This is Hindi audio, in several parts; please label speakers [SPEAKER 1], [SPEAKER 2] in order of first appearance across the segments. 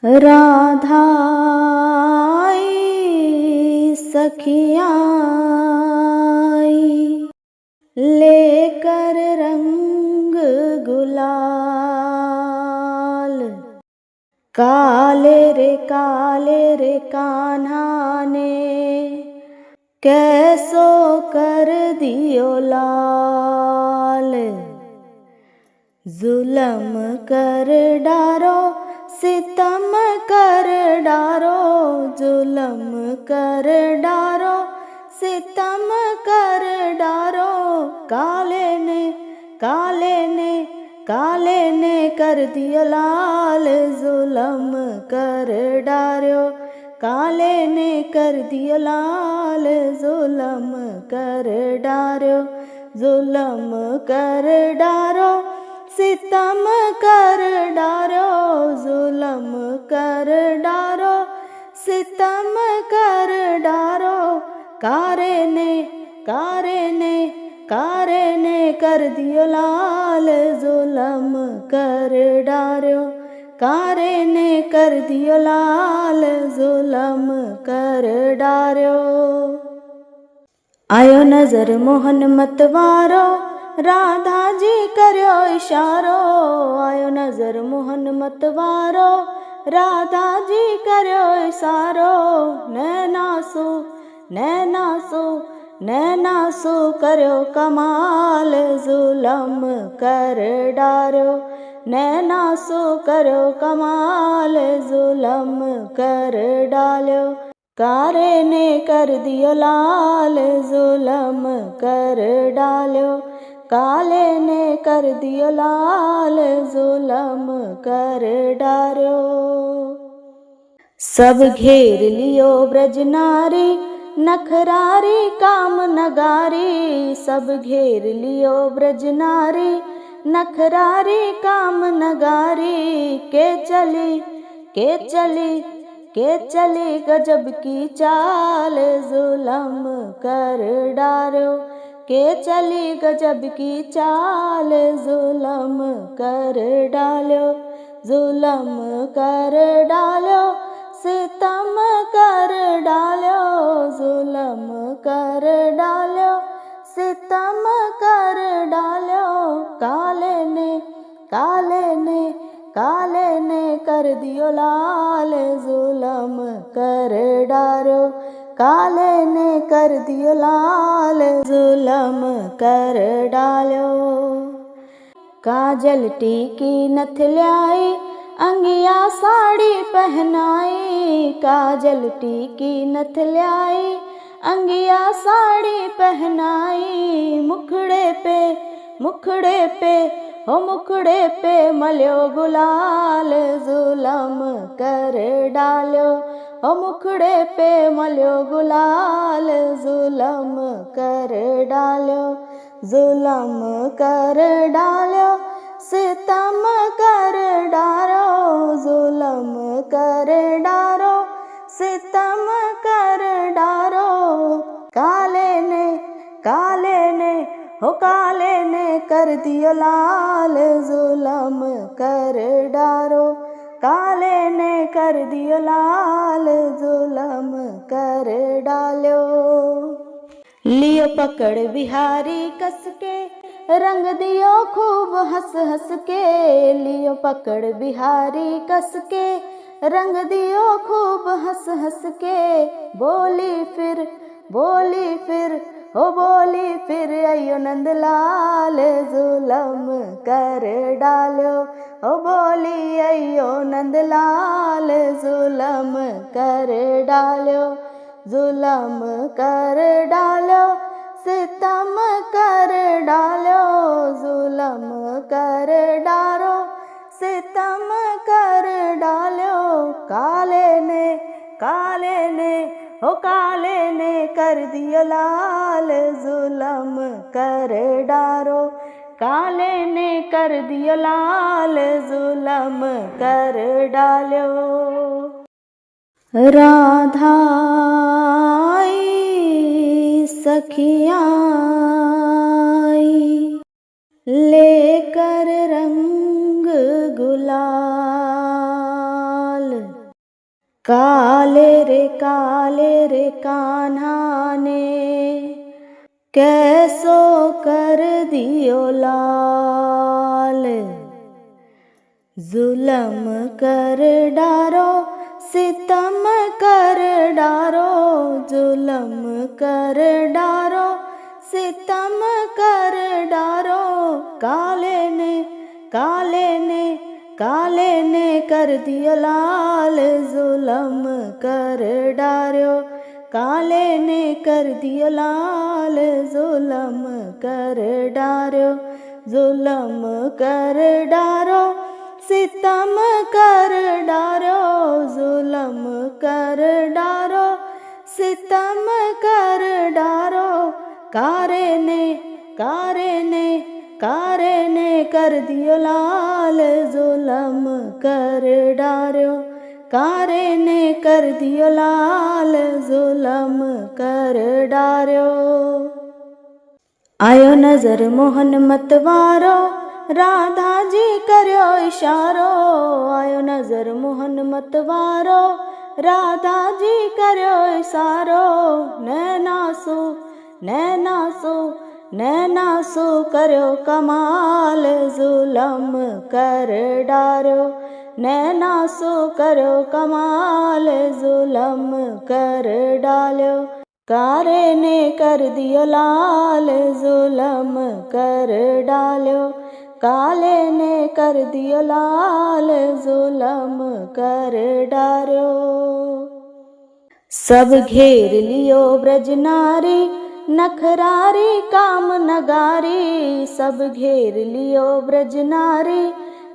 [SPEAKER 1] राधा आई सखियाँ आई, लेकर रंग गुलाल। काले रे कान्हा ने कैसो कर दियो लाल। जुलम कर डारो सितम कर डारो, जुलम कर डारो सितम कर डारो। काले ने कर दियो लाल, जुलम कर डारो। काले ने कर दियो लाल, जुलम कर डारो। जुलम कर डारो सितम कर डारो, जुलम कर डारो सितम कर डारो। कारे ने कर दियो लाल, जुलम कर डारो। कारे ने कर दियो लाल, जुलम कर डारो। आयो नजर मोहन मतवारो, राधा जी करो इशारो। आयो नजर मोहन मतवारो, राधा जी करो इशारो। नैना सो करो कमाल, जुलम कर डारो। नैना सो करो कमाल, जुलम कर डालो। कारे ने कर दियो लाल, जुलम कर डालो। काले ने कर दियो लाल, जुलम कर डारो। सब घेर लियो ब्रज नारी, नखरारी काम नगारी। सब घेर लियो ब्रज नारी, नखरारी काम नगारी। के चली गजब की चाल, जुलम कर डारो। के चली गजब की चाल, जुलम कर डालो। जुलम कर डालो सितम कर डालो, जुलम कर डालो सितम कर डालो। काले ने कर दियो लाल, जुलम कर डारो। काले ने कर दियो लाल, जुलम कर डालो। काजल टीकी नथ ल्याई, अंगिया साड़ी पहनाई। काजल टिकी नथ ल्याई, अंगिया साड़ी पहनाई। मुखड़े पे मल्यो गुलाल, जुलम कर डालो। ओ मुखड़े पे मल्यो गुलाल, जुलम कर डालो। जुलम कर डालो सितम कर डारो, जुलम कर डारो सितम कर डारो। काले ने कर दियो लाल, जुलम कर डारो। काले ने कर दियो लाल, जुलम कर डालो। लियो पकड़ बिहारी कस के, रंग दियो खूब हंस हंस के। लियो पकड़ बिहारी कस के, रंग दियो खूब हंस हंस के। बोली फिर अयो नंदलाल, जुलम कर डालो। ओ बोली अयो नंदलाल, जुलम कर डालो। जुलम कर डालो सितम कर डालो, जुलम कर डारो सितम कर डालो। काले ने कर दियो लाल, जुलम कर डारो। काले ने कर दियो लाल, जुलम कर डालो। राधा आई सखियाँ आई, लेकर रंग गुलाल। काले रे कान्हा ने कैसो कर दियो लाल। जुलम कर डारो सितम कर डारो, जुलम कर डारो सितम कर डारो। काले ने कर दियो लाल, जुलम कर डारो। काले ने कर दियो लाल, जुलम कर डारो। जुलम कर डारो सितम कर डारो, जुलम कर डारो सितम कर डारो। कारे ने कर दियो लाल, जुलम कर डारो। कारे ने कर दियो लाल, जुलम कर डारो। आयो नजर मोहन मतवारो, राधा जी करो इशारो। आयो नजर मोहन मतवारो, राधा जी करो इशारो। नैना सो करो कमाल, जुलम कर डारो। नैना सो करो कमाल, जुलम कर डालो। कारे ने कर दियो लाल, जुलम कर डालो। काले ने कर दियो लाल, जुलम कर डारो। सब घेर लियो ब्रज नारी, नखरारी काम नगारी। सब घेर लियो ब्रज नारी,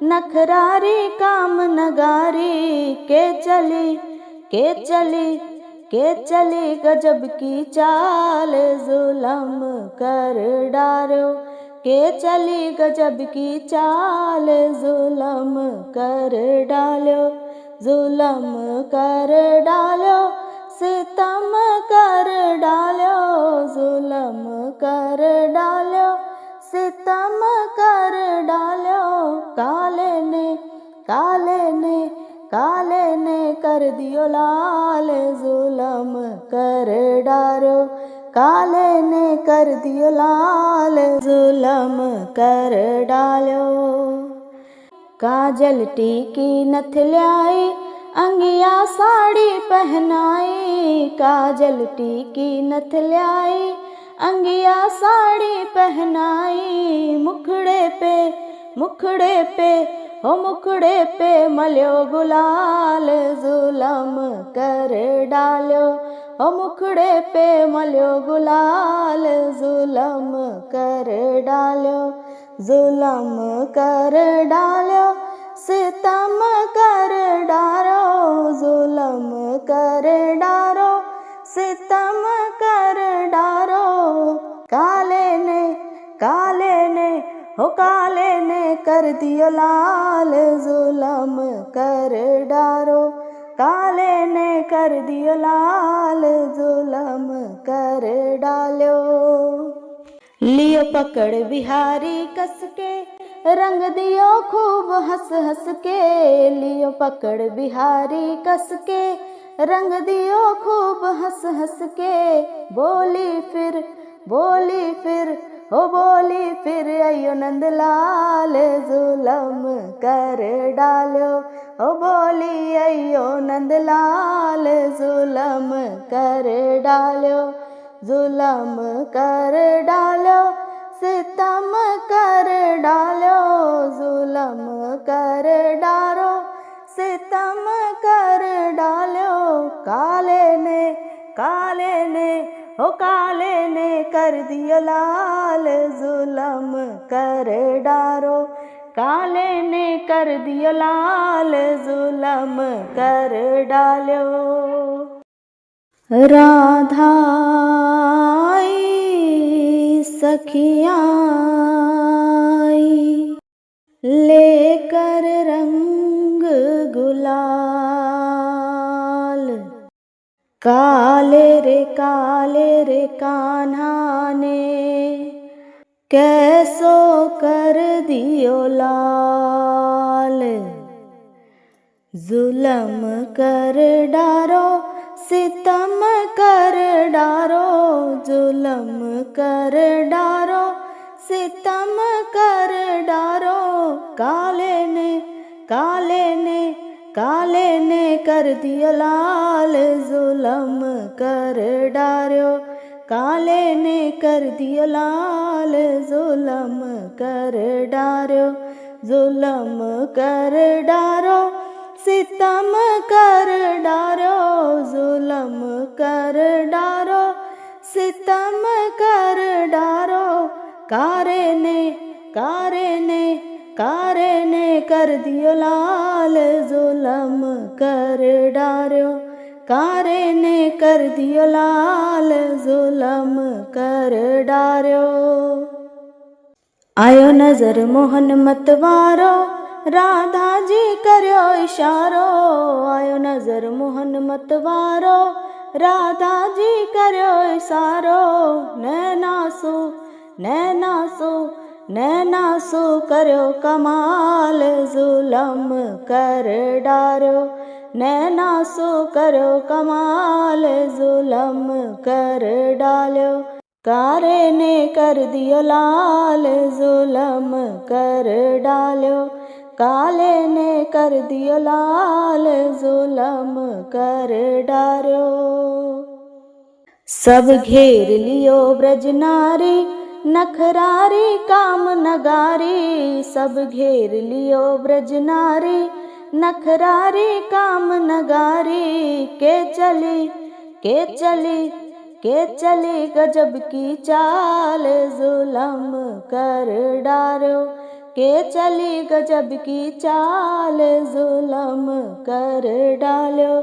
[SPEAKER 1] नखरारी काम नगारी। के चली गजब की चाल, जुलम कर डारो। के चली गजब की चाल, जुलम कर डालो। जुलम कर डालो सितम कर डालो, जुलम कर डालो सितम कर डालो। काले ने कर दियो लाल, जुलम कर डारो। काले ने कर दियो लाल, जुलम कर डालो। काजल टीकी नथ ल्याई, अंगिया साड़ी पहनाई। काजल टीकी नथ ल्याई, अंगिया साड़ी पहनाई। मुखड़े पे मल्यो गुलाल, जुलम कर डालो। मुखड़े पे मल्यो गुलाल, जुलम कर डालो। जुलम कर डालो सितम कर डारो, जुलम कर डारो सितम कर डारो। काले ने कर दियो लाल, जुलम कर डारो। काले ने कर दियो लाल, जुलम कर डालो। लियो पकड़ बिहारी कस के, रंग दियो खूब हंस हंस के। लियो पकड़ बिहारी कस के, रंग दियो खूब हंस हंस के। बोली फिर अयो नंदलाल, जुलम कर डालो। बोली अयो नंदलाल, जुलम कर डालो। जुलम कर डालो सितम कर डालो, जुलम कर डारो सितम कर डालो। काले ने कर दियो लाल, जुलम कर डारो। काले ने कर दियो लाल, जुलम कर डालो। राधा आई सखियाँ आई, लेकर रंग गुलाल। काले रे कान्हा ने कैसो कर दियो लाल। जुलम कर डारो सितम कर डारो, जुलम कर डारो सितम कर डारो। काले ने काले ने काले ने कर दियो लाल, जुलम कर डारो। काले ने कर दियो लाल, जुलम कर डारो, जुलम कर डारो सितम कर डारो, जुलम कर डारो सितम कर डारो। कारे ने कारे ने कारे ने कर दियो लाल, जुलम कर डारो। कारे ने कर दियो लाल, जुलम कर डारो। आयो नजर मोहन मतवारो, राधा जी करो इशारो। आयो नजर मोहन मतवारो, राधा जी करो इशारो। नैना सो नैना सो नैना सो करो कमाल, जुलम कर डारो। नैना सो करो कमाल, जुलम कर डालो। कारे ने कर दियो लाल, जुलम कर डालो। काले ने कर दियो लाल, जुलम कर डारो। सब घेर लियो ब्रज नारी, नखरारी काम नगारी। सब घेर लियो ब्रज नारी, नखरारी काम नगारी। के चली के चली के चली गजब की चाल, जुलम कर डारो। के चली गजब की चाल, जुलम कर डालो।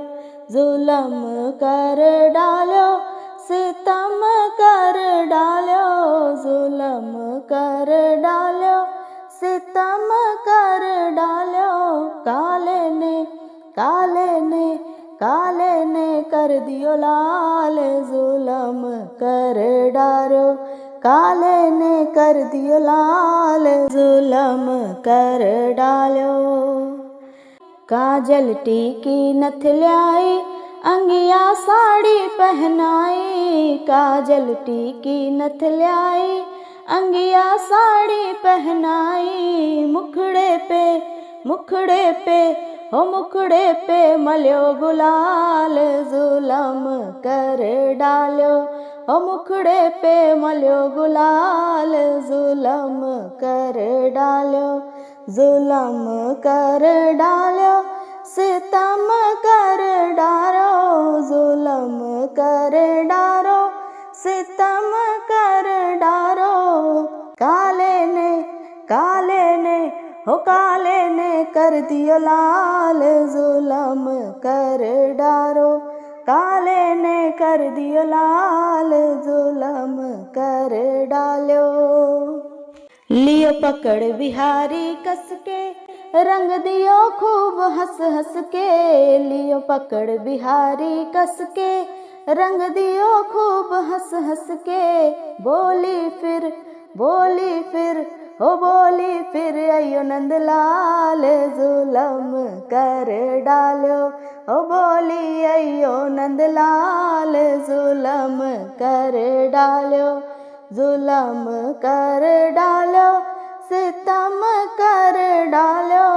[SPEAKER 1] जुलम कर डालो सितम कर डालो, जुलम कर डालो सितम कर डालो। काले ने काले ने काले ने कर दियो लाल, जुलम कर डारो। काले ने कर दियो लाल, जुलम कर डालो। काजल टीकी नथल्याई, अंगिया साड़ी पहनाई। काजल टीकी नथल्याई, अंगिया साड़ी पहनाई। मुखड़े पे हो मुखड़े पे मल्यो गुलाल, जुलम कर डालो। हो मुखड़े पे मल्यो गुलाल, जुलम कर डालो। जुलम कर डालो सितम कर डारो, जुलम कर डारो सितम कर डारो। काले ने हो काले ने कर दियो लाल, जुलम कर डारो। काले ने कर दियो लाल, जुलम कर डालो। लियो पकड़ बिहारी कस के, रंग दियो खूब हंस हंस के। लियो पकड़ बिहारी कस के, रंग दियो खूब हंस हंस के। बोली फिर हो बोली फिर अयो नंदलाल, जुलम कर डालो। हो बोली अयो नंदलाल, जुलम कर डालो। जुलम कर डालो सितम कर डालो,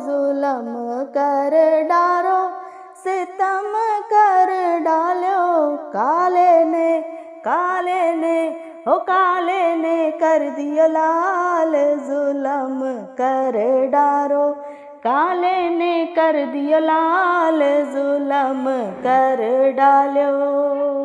[SPEAKER 1] जुलम कर डारो सितम कर डालो। काले ने कर दियो लाल, जुलम कर डारो। काले ने कर दियो लाल, जुलम कर डालो।